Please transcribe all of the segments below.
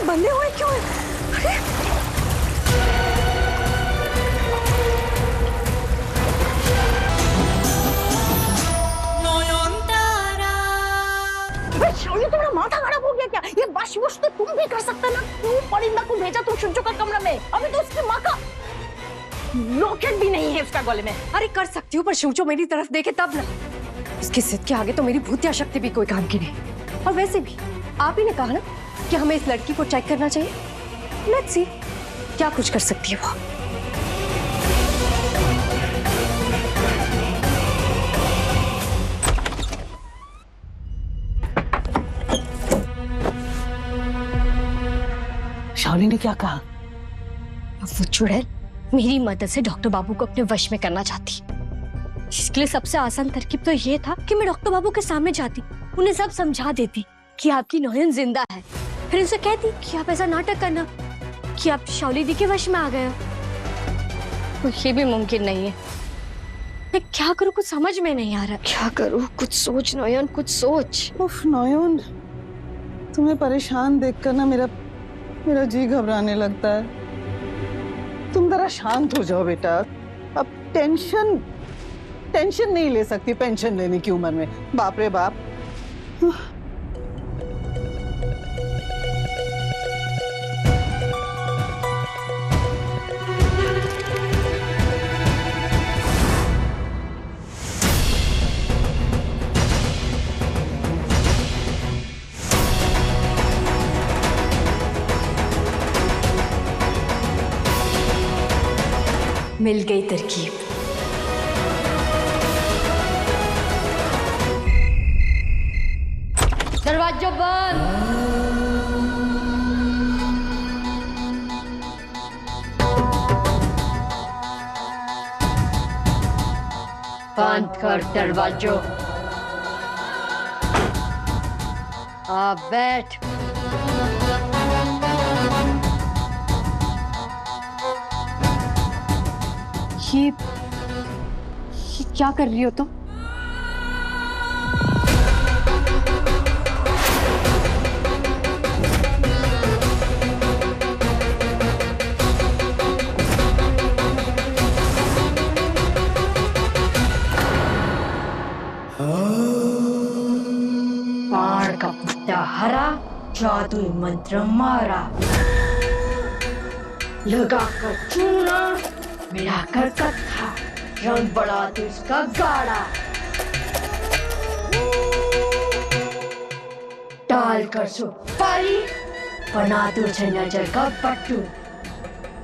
बंधे हुए क्यों है? अरे शालिनी, तुम्हारा माथा खराब हो गया क्या? ये बश तो तुम भी कर सकते ना। क्यों परिंदा को भेजा तुम शुंचो का कमरा में? अभी तो उसकी माँ का लॉकेट भी नहीं है उसका गले में। अरे कर सकती हूँ, पर शुंचो मेरी तरफ देखे तब ना। इसकी जिद के आगे तो मेरी भूतिया शक्ति भी कोई काम की नहीं। और वैसे भी आप ही ने कहा ना कि हमें इस लड़की को चेक करना चाहिए। लेट्स सी क्या कुछ कर सकती है वो। शालिनी ने क्या कहा? वो चुड़ैल मेरी मदद से डॉक्टर बाबू को अपने वश में करना चाहती। इसके लिए सबसे आसान तरकीब तो ये था कि मैं डॉक्टर बाबू के सामने जाती, उन्हें सब समझा देती कि आपकी नौयन जिंदा है। फिर उनसे कहती कि आप ऐसा नाटक करना कि आप शालिनी के वश में आ गए हो। तो ये भी मुमकिन नहीं है। मैं क्या करूं, कुछ समझ में नहीं आ रहा। क्या करूं, कुछ सोच नौयन, कुछ सोच। उफ नौयन, तुम्हें परेशान देखकर ना मेरा जी घबराने लगता है। तुम जरा शांत हो जाओ बेटा। अब टेंशन नहीं ले सकती पेंशन लेने की उम्र में। बाप रे बाप। मिल गई तरकीब। दरवाजा बंद। बंद कर दरवाजो। आप बैठ। ये क्या कर रही हो तुम? बाण का पत्ता हरा, जादुई मंत्र मारा, लगाकर चूना, मिलाकर कत्था, रंग बढ़ा तो इसका गाढ़ा, डाल कर सुपारी, बना दो नजर का पट्टू,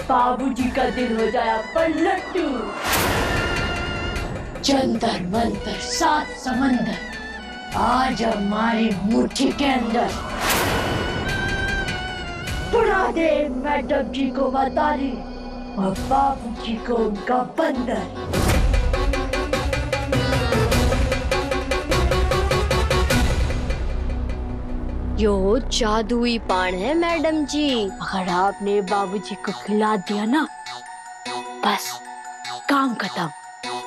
बाबूजी का दिल हो जाया पर लट्टू। जंतर मंतर सात समंदर, आज हमारी मुट्ठी के अंदर। बुरा दे मैडम जी को बताली और बाबूजी को उनका बंदर। यो जादुई पान है मैडम जी। अगर आपने बाबूजी को खिला दिया ना, बस काम खत्म,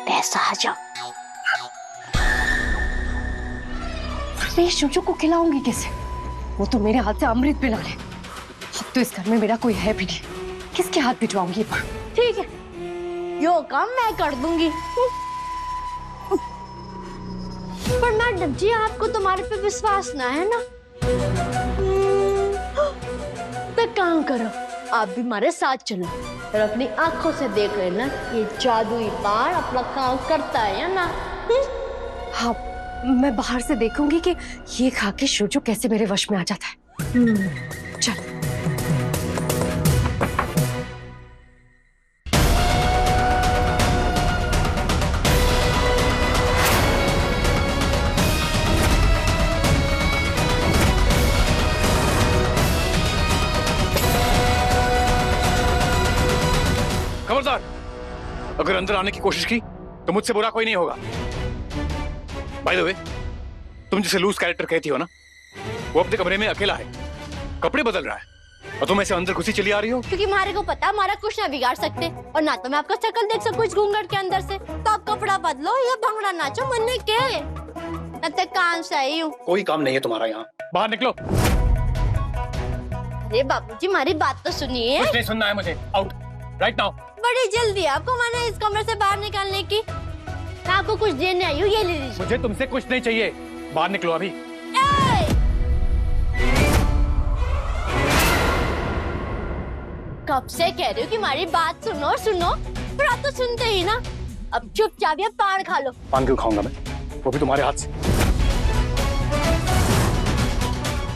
पैसा आ जाओ। मैं शुचो को खिलाऊंगी कैसे? वो तो मेरे हाथ से अमृत पिला ले। अब तो इस घर में मेरा कोई है भी नहीं, किसके हाथ भिजवाऊंगी? ठीक है, यो काम मैं कर दूंगी। पर मैडम जी आपको तुम्हारे पे विश्वास ना है ना? तो काम करो, आप भी हमारे साथ चलो और अपनी आंखों से देख लेना ये जादुई पान अपना काम करता है या ना। हाँ, मैं बाहर से देखूंगी कि ये खा के शुचो कैसे मेरे वश में आ जाता है। चल। खबरदार, अगर अंदर आने की कोशिश की तो मुझसे बुरा कोई नहीं होगा। बाय द वे, तुम जिसे लूज कैरेक्टर कहती हो ना, वो अपने कमरे में अकेला है, कपड़े बदल रहा है, और तुम ऐसे अंदर घुसी चली आ रही हो। क्योंकि हमारे को पता हमारा कुछ ना बिगाड़ सकते, और ना तो मैं आपका शक्ल देख सकूं इस घूंघट के अंदर से। तो आप कपड़ा बदलो या भंगड़ा नाचो, मन के मैं तो काम से आई हूँ। कोई काम नहीं है तुम्हारा यहाँ, बाहर निकलो। अरे बाबूजी, हमारी बात तो सुनिए। कुछ नहीं सुनना है मुझे। Out right now. बड़ी जल्दी आपको मैंने इस कमरे से बाहर निकालने की। मैं आपको कुछ देने आई हूँ, ये ले लीजिए। मुझे तुमसे कुछ नहीं चाहिए, बाहर निकलो अभी। कब से कह रही हूँ कि हमारी बात सुनो सुनो, पर आप तो सुनते ही ना। अब चुपचाप ये पान खा लो। पान क्यों खाऊंगा मैं, वो भी तुम्हारे हाथ से?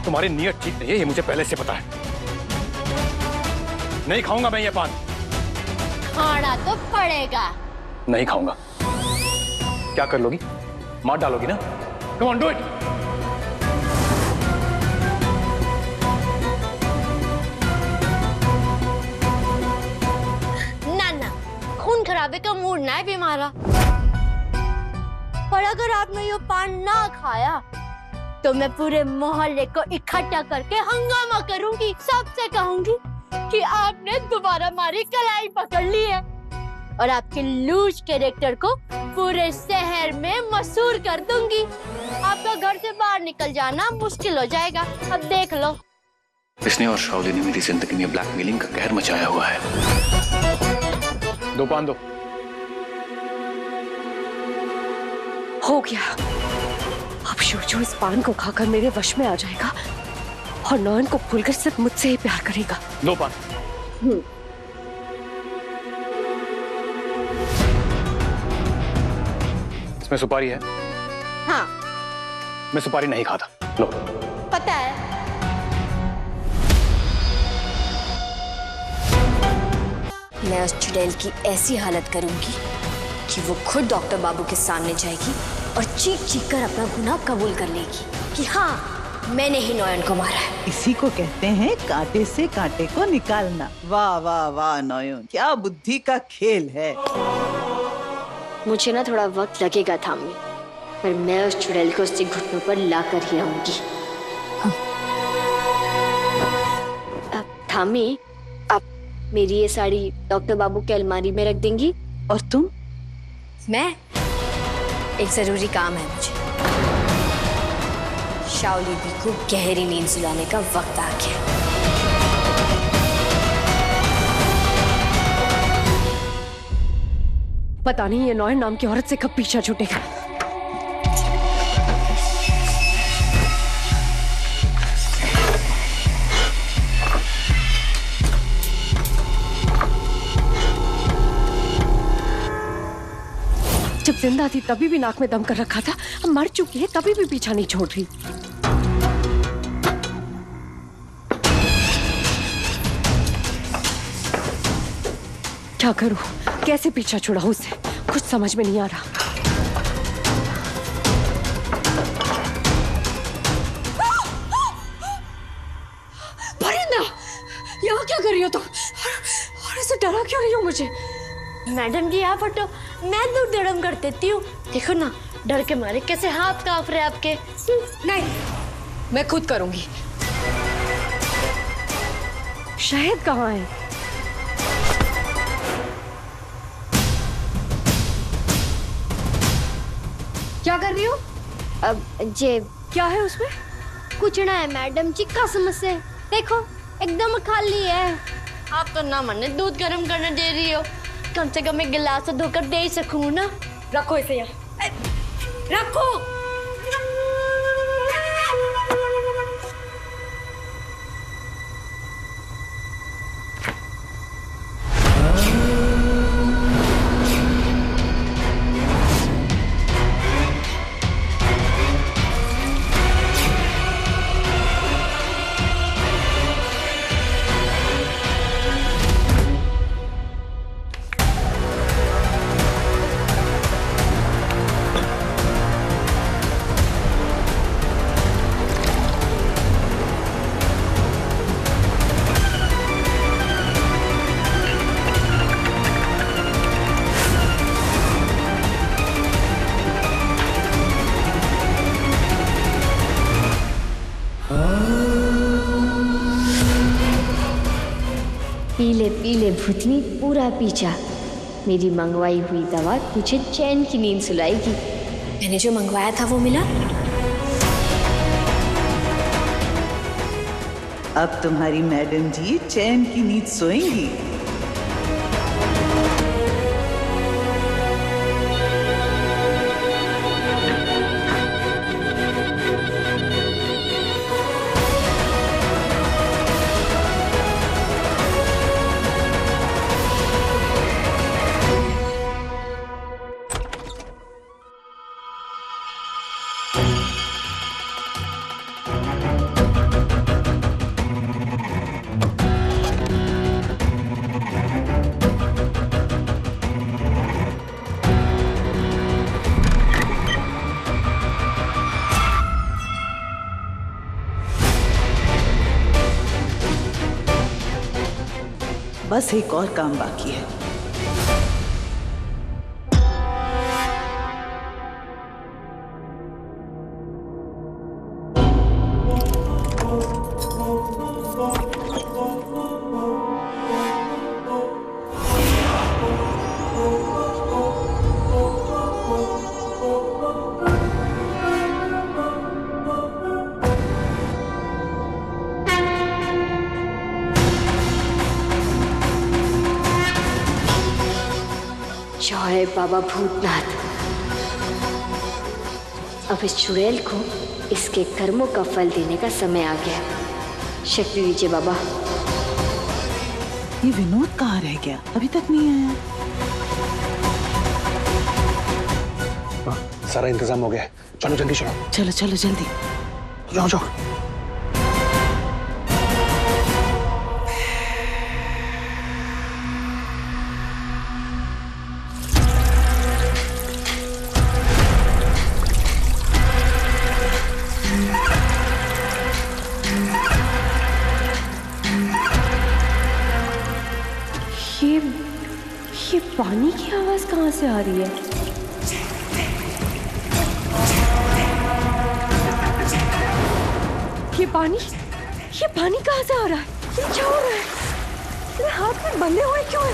तुम्हारी नीयत ठीक नहीं है, ये मुझे पहले से पता है। नहीं खाऊंगा मैं ये पान। खाना तो पड़ेगा। नहीं खाऊंगा। क्या कर लोगी? मार डालोगी ना? Come on do it. ना खून खराबे का मूड ना है बीमारा। पर अगर आपने ये पान ना खाया तो मैं पूरे मोहल्ले को इकट्ठा करके हंगामा करूंगी। सबसे कहूंगी कि आपने दोबारा हमारी कलाई पकड़ ली है और आपके लूज कैरेक्टर को पूरे शहर में मशहूर कर दूंगी। आपका घर से बाहर निकल जाना मुश्किल हो जाएगा। अब देख लो। इसने और शाओली ने मेरी जिंदगी में ब्लैकमेलिंग का कहर मचाया हुआ है। दो पान दो। हो गया। अब शोजो इस पान को खाकर मेरे वश में आ जाएगा और नॉन को भूलकर सिर्फ मुझसे ही प्यार करेगा। दो पान। इसमें सुपारी है? हाँ, मैं सुपारी नहीं खाता। लो। पता है। मैं उस चुड़ैल की ऐसी हालत करूंगी कि वो खुद डॉक्टर बाबू के सामने जाएगी और चीख चीख कर अपना गुनाह कबूल कर लेगी कि हाँ, मैंने ही नयन को मारा है। इसी को कहते हैं कांटे से कांटे को निकालना। वाह वाह वाह नयन, क्या बुद्धि का खेल है। मुझे ना थोड़ा वक्त लगेगा थामी, पर मैं उस चुड़ैल को उसके घुटनों पर लाकर ही रहूंगी। थामी, आप मेरी ये साड़ी डॉक्टर बाबू के अलमारी में रख देंगी? और तुम? मैं एक जरूरी काम है मुझे। शाओली दी को गहरी नींद सुलाने का वक्त आ गया। पता नहीं ये नॉयन नाम की औरत से कब पीछा छूटेगा। जब जिंदा थी तभी भी नाक में दम कर रखा था, अब मर चुकी है तभी भी पीछा नहीं छोड़ रही। क्या करूं, कैसे पीछा छुड़ाऊं उससे, कुछ समझ में नहीं आ रहा। परिंदा, यहाँ क्या कर रही हो तुम? और ऐसे डरा क्यों रही हो मुझे? मैडम जी आप हटो, मैं दूर दड़म कर देती हूँ। देखो ना, डर के मारे कैसे हाथ कांप रहे आपके। नहीं, मैं खुद करूंगी। शहद कहाँ है? क्या कर रही हो? अब जे क्या है उसमें? कुछ ना है मैडम जी, कसम से देखो एकदम खाली है। आप तो ना मने दूध गर्म करने दे रही हो, कम से कम एक गिलास तो धोकर दे ही सकूं ना। रखो इसे यहाँ, रखो। पीले पीले भूतनी पूरा पीछा, मेरी मंगवाई हुई दवा तुझे चैन की नींद सुलाएगी। मैंने जो मंगवाया था वो मिला? अब तुम्हारी मैडम जी चैन की नींद सोएंगी। बस एक और काम बाकी है। जय बाबा भूतनाथ। अब इस चुड़ैल को इसके कर्मों का फल देने का समय आ गया। शक्ति दीजिए बाबा। ये विनोद कहाँ रह गया? अभी तक नहीं आया। सारा इंतजाम हो गया है, चलो जल्दी चलो। चलो चलो जल्दी जाओ जाओ। ये पानी की आवाज कहाँ से आ रही है? ये पानी कहाँ से आ रहा है? ये क्या हो रहा है? मेरे हाथ में बंधे हुए क्यों है?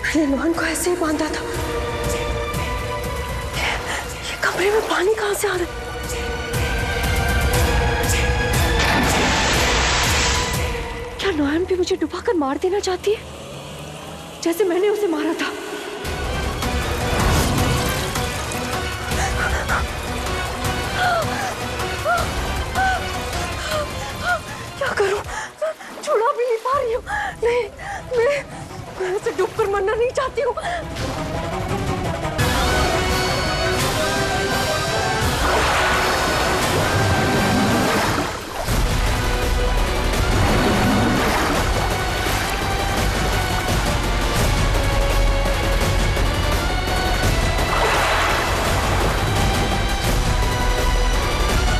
मैंने लोहन को ऐसे ही बांधा था। ये कमरे में पानी कहाँ से आ रहा है? क्या नॉयन भी मुझे डुबाकर मार देना चाहती है, जैसे मैंने उसे मारा था? क्या करूं? छुड़ा भी नहीं पा रही हूँ। नहीं, मैं ऐसे डूबकर मरना नहीं चाहती हूँ।